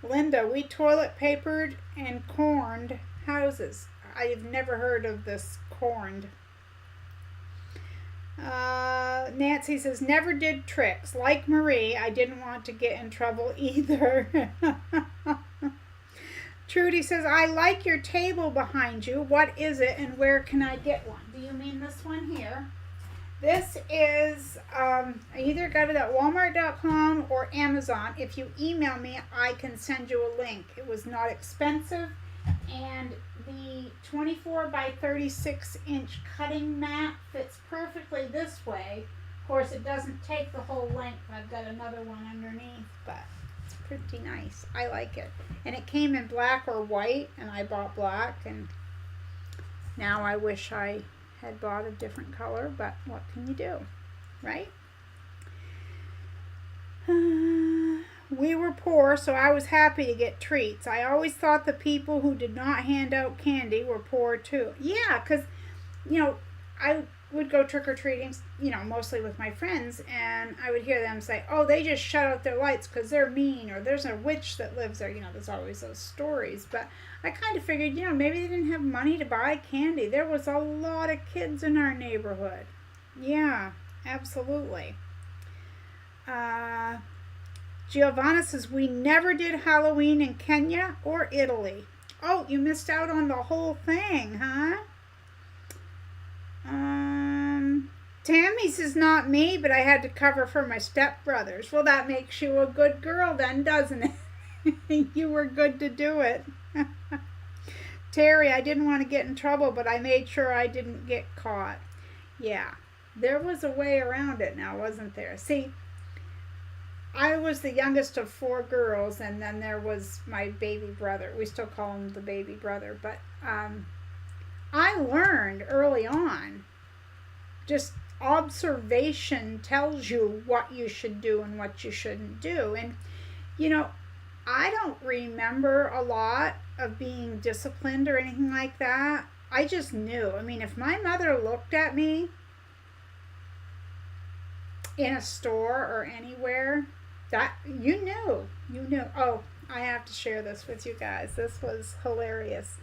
Linda, we toilet papered and corned houses. I've never heard of this corned. Nancy says, never did tricks. Like Marie, I didn't want to get in trouble either. Trudy says, I like your table behind you. What is it and where can I get one? Do you mean this one here? This is, I either got it at walmart.com or Amazon. If you email me, I can send you a link. It was not expensive. And the 24 by 36 inch cutting mat fits perfectly this way. Of course, it doesn't take the whole length. I've got another one underneath, but it's pretty nice. I like it. And it came in black or white, and I bought black, and now I wish I had bought a different color, but what can you do, right? we were poor, so I was happy to get treats. I always thought the people who did not hand out candy were poor too. Yeah, because, I would go trick-or-treating, mostly with my friends, and I would hear them say, oh, they just shut out their lights because they're mean, or there's a witch that lives there. There's always those stories. But I kind of figured, maybe they didn't have money to buy candy. There was a lot of kids in our neighborhood. Yeah, absolutely. Giovanna says, we never did Halloween in Kenya or Italy. Oh, you missed out on the whole thing, huh? Tammy says, not me, but I had to cover for my stepbrothers. Well, that makes you a good girl then, doesn't it? You were good to do it. Terry, I didn't want to get in trouble, but I made sure I didn't get caught. Yeah, there was a way around it now, wasn't there? See, I was the youngest of 4 girls, and then there was my baby brother. We still call him the baby brother, but I learned early on, just observation tells you what you should do and what you shouldn't do. And, I don't remember a lot of being disciplined or anything like that. I just knew. I mean, if my mother looked at me in a store or anywhere, that you knew. Oh, I have to share this with you guys. This was hilarious.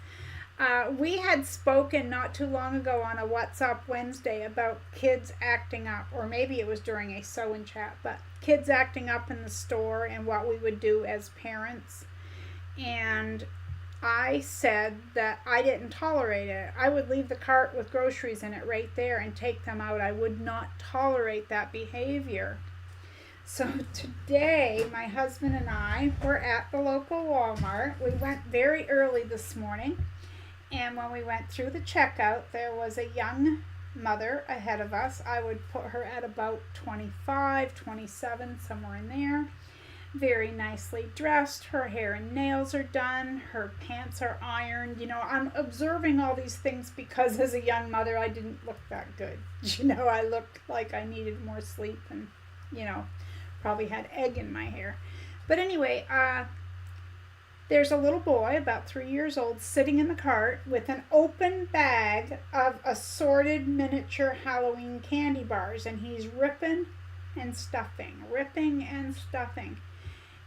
We had spoken not too long ago on a What's Up Wednesday about kids acting up, or maybe it was during a sew-in chat, but kids acting up in the store and what we would do as parents. And I said that I didn't tolerate it. I would leave the cart with groceries in it right there and take them out. I would not tolerate that behavior. So today, my husband and I were at the local Walmart. We went very early this morning. And when we went through the checkout, there was a young mother ahead of us. I would put her at about 25, 27, somewhere in there. Very nicely dressed. Her hair and nails are done. Her pants are ironed. I'm observing all these things because as a young mother, I didn't look that good. I looked like I needed more sleep and, probably had egg in my hair. But anyway, there's a little boy, about 3 years old, sitting in the cart with an open bag of assorted miniature Halloween candy bars, and he's ripping and stuffing.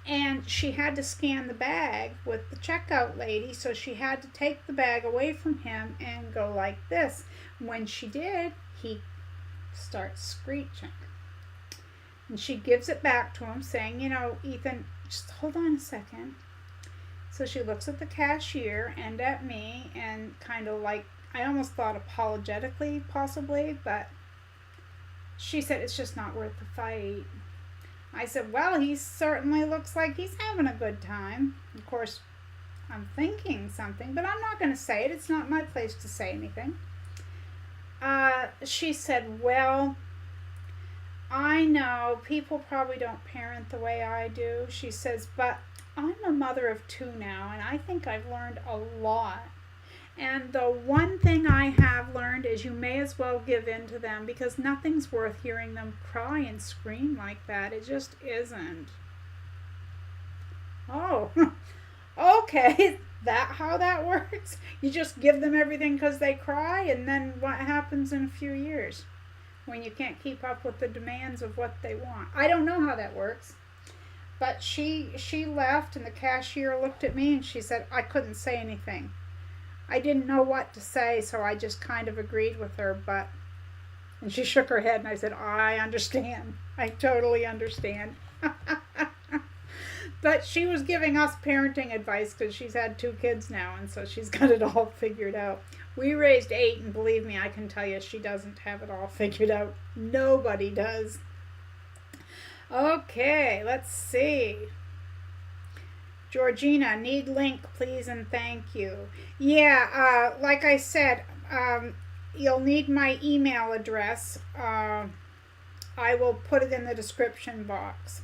And she had to scan the bag with the checkout lady, so she had to take the bag away from him and go like this. When she did, he starts screeching. And she gives it back to him, saying, Ethan, just hold on a second. So she looks at the cashier and at me and kind of like, I almost thought apologetically possibly, but she said, it's just not worth the fight. I said, well, he certainly looks like he's having a good time. Of course, I'm thinking something, but I'm not going to say it. It's not my place to say anything. She said, well, I know people probably don't parent the way I do. She says, but I'm a mother of 2 now, and I think I've learned a lot. And the one thing I have learned is you may as well give in to them, because nothing's worth hearing them cry and scream like that. It just isn't. Oh, okay. That how that works? You just give them everything because they cry, and then what happens in a few years when you can't keep up with the demands of what they want? I don't know how that works. But she left, and the cashier looked at me and she said, I couldn't say anything. I didn't know what to say, so I just kind of agreed with her, and she shook her head, and I said, I understand. I totally understand. But she was giving us parenting advice because she's had 2 kids now, and so she's got it all figured out. We raised 8, and believe me, I can tell you she doesn't have it all figured out. Nobody does. Okay, let's see. Georgina, need link, please, and thank you. Yeah, like I said, you'll need my email address. I will put it in the description box.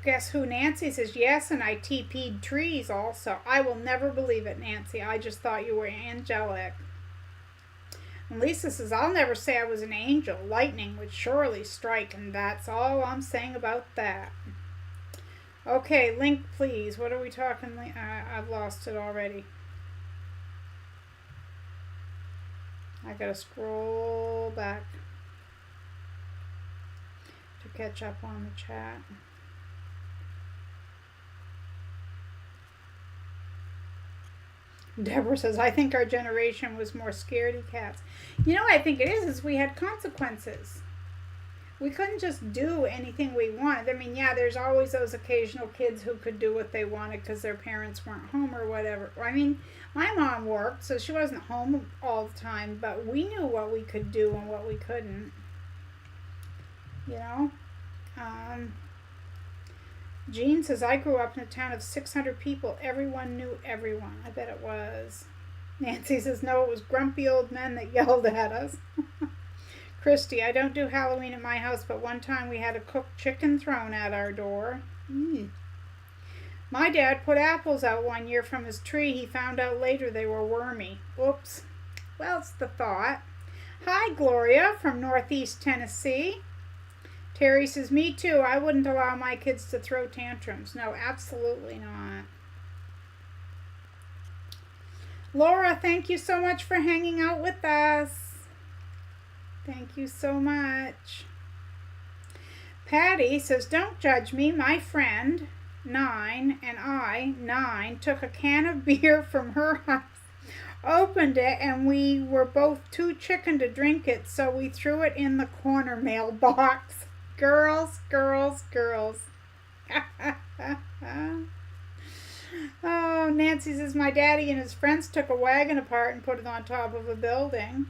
Guess who? Nancy says, yes, and I TP'd trees also. I will never believe it, Nancy. I just thought you were angelic. And Lisa says, I'll never say I was an angel. Lightning would surely strike, and that's all I'm saying about that. Okay, link please. What are we talking? I've lost it already. I gotta scroll back to catch up on the chat. Deborah says, I think our generation was more scaredy cats. You know what I think it is we had consequences. We couldn't just do anything we wanted. I mean, yeah, there's always those occasional kids who could do what they wanted because their parents weren't home or whatever. I mean, my mom worked, so she wasn't home all the time, but we knew what we could do and what we couldn't. You know? Jean says, I grew up in a town of 600 people. Everyone knew everyone. I bet it was. Nancy says, no, it was grumpy old men that yelled at us. Christy, I don't do Halloween at my house, but one time we had a cooked chicken thrown at our door. My dad put apples out one year from his tree. He found out later they were wormy. Oops. Well, it's the thought. Hi, Gloria from Northeast Tennessee. Terry says, me too. I wouldn't allow my kids to throw tantrums. No, absolutely not. Laura, thank you so much for hanging out with us. Thank you so much. Patty says, don't judge me. My friend, 9, and I, 9, took a can of beer from her house, opened it, and we were both too chicken to drink it, so we threw it in the corner mailbox. Girls, girls, girls. Oh, Nancy says, my daddy and his friends took a wagon apart and put it on top of a building.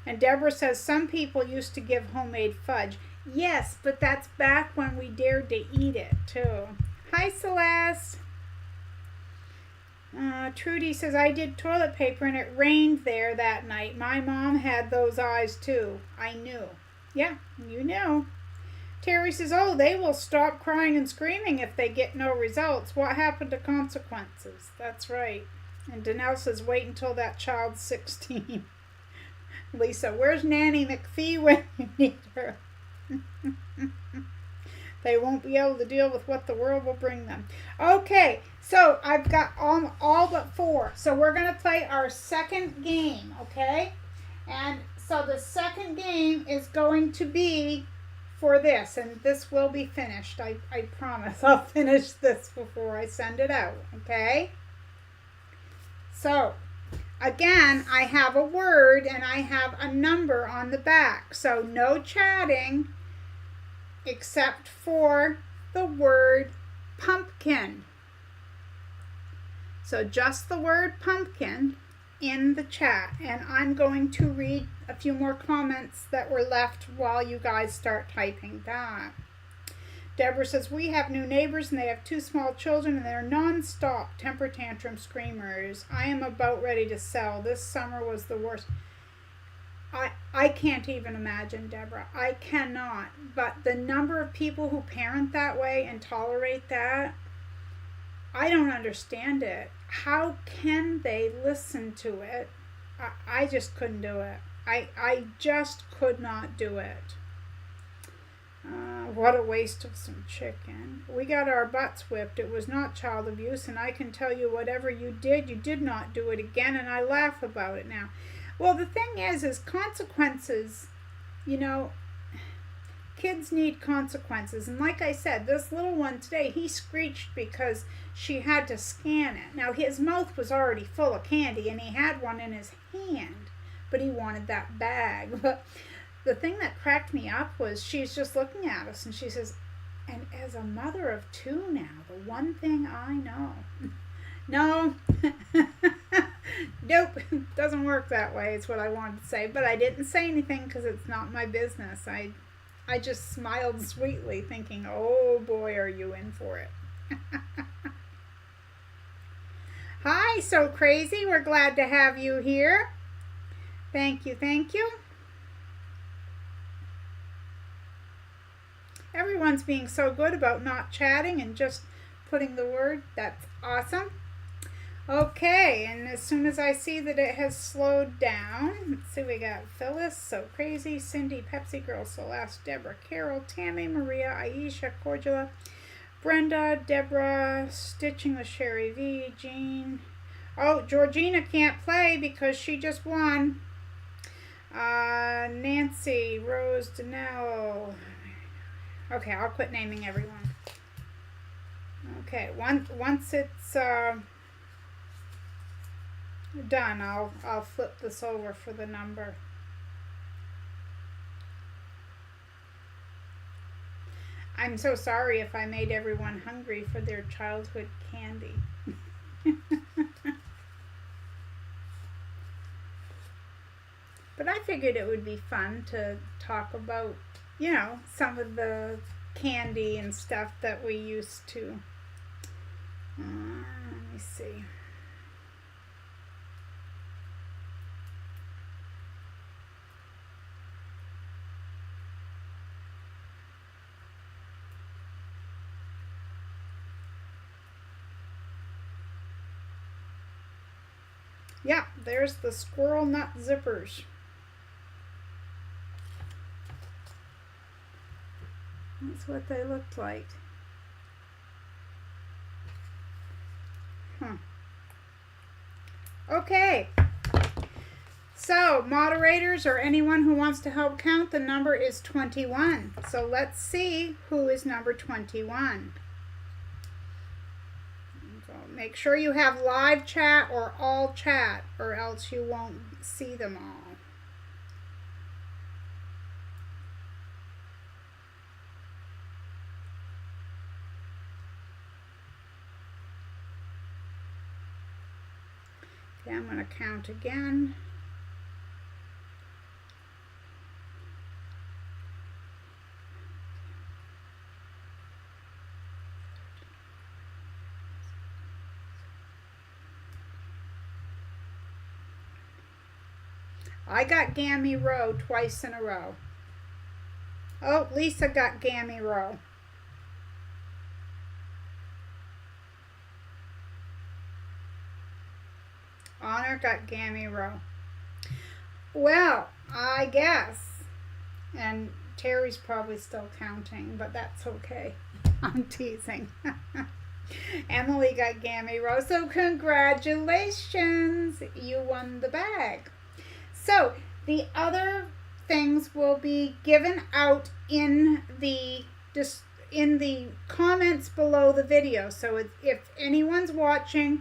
And Deborah says, some people used to give homemade fudge. Yes, but that's back when we dared to eat it, too. Hi, Celeste. Trudy says, I did toilet paper and it rained there that night. My mom had those eyes, too. I knew. Yeah, you knew. Terry says, oh, they will stop crying and screaming if they get no results. What happened to consequences? That's right. And Danelle says, wait until that child's 16. Lisa, where's Nanny McPhee when you need her? They won't be able to deal with what the world will bring them. Okay, so I've got all but 4. So we're going to play our second game, okay? And so the second game is going to be for this, and this will be finished. I promise I'll finish this before I send it out, okay? So, again, I have a word and I have a number on the back. So no chatting except for the word pumpkin. So just the word pumpkin in the chat. And I'm going to read a few more comments that were left while you guys start typing that. Deborah says, we have new neighbors and they have 2 small children and they're non-stop temper tantrum screamers. I am about ready to sell. This summer was the worst. I can't even imagine, Deborah. I cannot. But the number of people who parent that way and tolerate that, I don't understand it. How can they listen to it? I just couldn't do it. I just could not do it. What a waste of some chicken. We got our butts whipped. It was not child abuse, and I can tell you whatever you did not do it again, and I laugh about it now. Well, the thing is consequences, you know, kids need consequences. And like I said, this little one today, he screeched because she had to scan it. Now, his mouth was already full of candy, and he had one in his hand, but he wanted that bag. But the thing that cracked me up was she's just looking at us and she says, and as a mother of 2 now, the one thing I know. No, nope, doesn't work that way. It's what I wanted to say, but I didn't say anything because it's not my business. I just smiled sweetly thinking, oh boy, are you in for it. Hi, So Crazy. We're glad to have you here. Thank you, thank you. Everyone's being so good about not chatting and just putting the word. That's awesome. Okay, and as soon as I see that it has slowed down, let's see, we got Phyllis, So Crazy, Cindy, Pepsi Girl, Celeste, Deborah, Carol, Tammy, Maria, Aisha, Cordula, Brenda, Deborah, Stitching with Sherry V, Jean. Oh, Georgina can't play because she just won. Nancy, Rose, Danelle. Okay, I'll quit naming everyone. Okay, once it's done, I'll flip this over for the number. I'm so sorry if I made everyone hungry for their childhood candy. But I figured it would be fun to talk about, you know, some of the candy and stuff that we used to. Let me see. Yeah, there's the squirrel nut zippers. That's what they looked like. Okay. So, moderators or anyone who wants to help count, the number is 21. So let's see who is number 21. So make sure you have live chat or all chat, or else you won't see them all. Okay, I'm going to count again. I got Gammy Row twice in a row. Oh, Lisa got Gammy Row. Honor got Gammy Row. Well, I guess. And Terry's probably still counting, but that's okay. I'm teasing. Emily got Gammy Row. So congratulations. You won the bag. So the other things will be given out in the comments below the video. So if anyone's watching,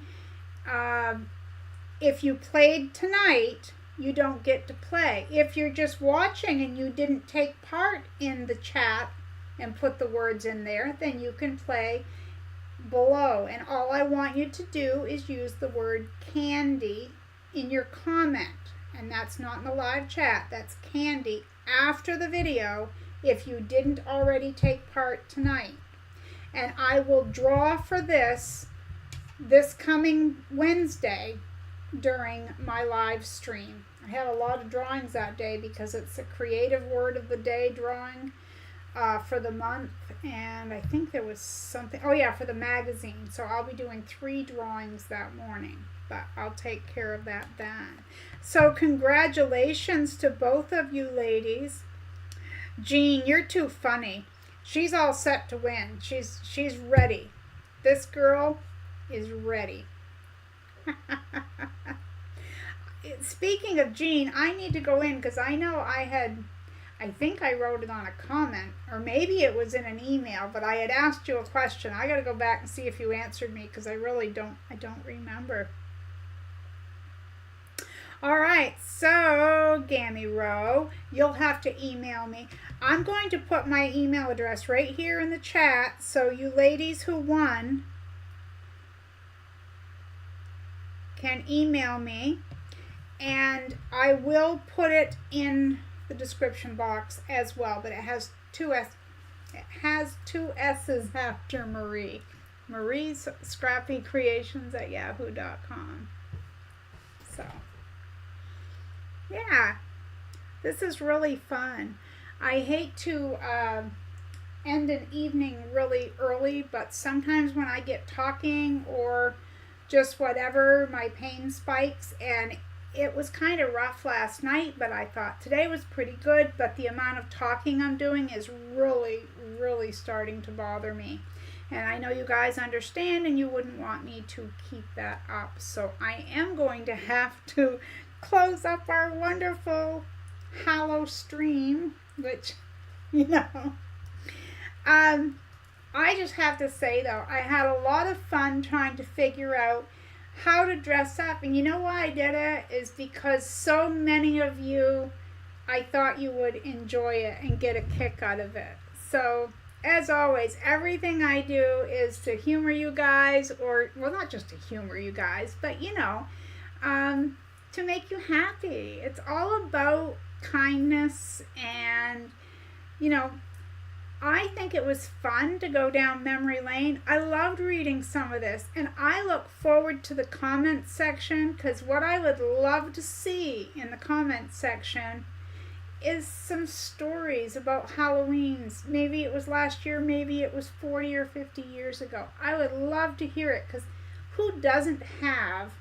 if you played tonight, you don't get to play. If you're just watching and you didn't take part in the chat and put the words in there, then you can play below. And all I want you to do is use the word candy in your comment. And that's not in the live chat. That's candy after the video if you didn't already take part tonight. And I will draw for this coming Wednesday during my live stream. I had a lot of drawings that day because it's a creative word of the day drawing for the month, and I think there was something, oh yeah, for the magazine. So I'll be doing 3 drawings that morning, but I'll take care of that then. So congratulations to both of you ladies. Jean, you're too funny. She's all set to win. She's ready. This girl is ready. Speaking of Jean, I need to go in because I know I think I wrote it on a comment, or maybe it was in an email, but I had asked you a question. I got to go back and see if you answered me because I don't remember. All right, so Gammy Row, you'll have to email me. I'm going to put my email address right here in the chat, so you ladies who won can email me, and I will put it in the description box as well, but it has two S's after Marie. mariesscrappycreations@yahoo.com. So yeah, this is really fun. I hate to end an evening really early, but sometimes when I get talking or just whatever, my pain spikes, and it was kind of rough last night, but I thought today was pretty good, but the amount of talking I'm doing is really, really starting to bother me. And I know you guys understand and you wouldn't want me to keep that up. So I am going to have to close up our wonderful Hallow-Stream, which, you know. I just have to say though, I had a lot of fun trying to figure out how to dress up. And you know why I did it? Is because so many of you, I thought you would enjoy it and get a kick out of it. So, as always, everything I do is to humor you guys, or, well, not just to humor you guys, but, you know, to make you happy. It's all about kindness and, you know, I think it was fun to go down memory lane. I loved reading some of this, and I look forward to the comments section, because what I would love to see in the comments section is some stories about Halloweens. Maybe it was last year, maybe it was 40 or 50 years ago. I would love to hear it, because who doesn't have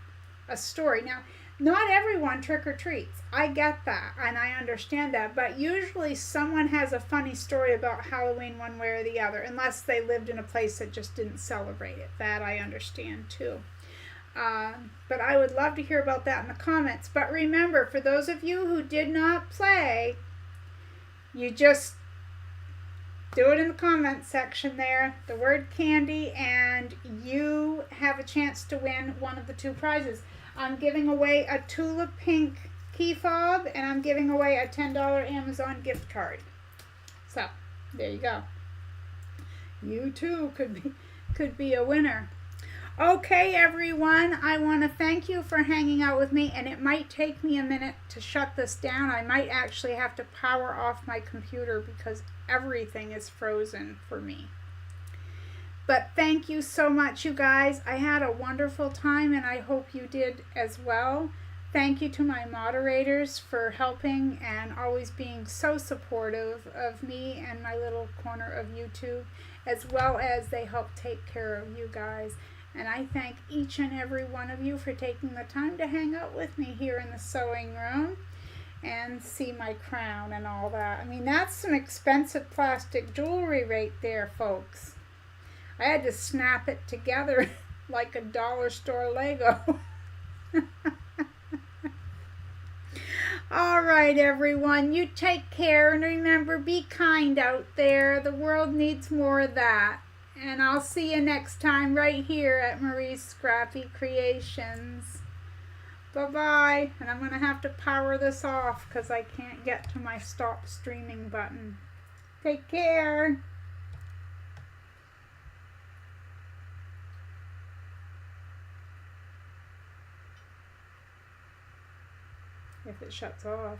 a story? Now, not everyone trick-or-treats. I get that, and I understand that, but usually someone has a funny story about Halloween one way or the other, unless they lived in a place that just didn't celebrate it. That I understand too. But I would love to hear about that in the comments. But remember, for those of you who did not play, you just do it in the comments section there, the word candy, and you have a chance to win one of the two prizes. I'm giving away a tulip pink key fob, and I'm giving away a $10 Amazon gift card. So, there you go. You too could be a winner. Okay, everyone, I want to thank you for hanging out with me, and it might take me a minute to shut this down. I might actually have to power off my computer because everything is frozen for me. But thank you so much, you guys. I had a wonderful time, and I hope you did as well. Thank you to my moderators for helping and always being so supportive of me and my little corner of YouTube, as well as they help take care of you guys. And I thank each and every one of you for taking the time to hang out with me here in the sewing room and see my crown and all that. I mean, that's some expensive plastic jewelry right there, folks. I had to snap it together like a dollar store Lego. All right, everyone, you take care, and remember, be kind out there. The world needs more of that. And I'll see you next time right here at Marie's Scrappy Creations. Bye-bye. And I'm going to have to power this off because I can't get to my stop streaming button. Take care. If it shuts off.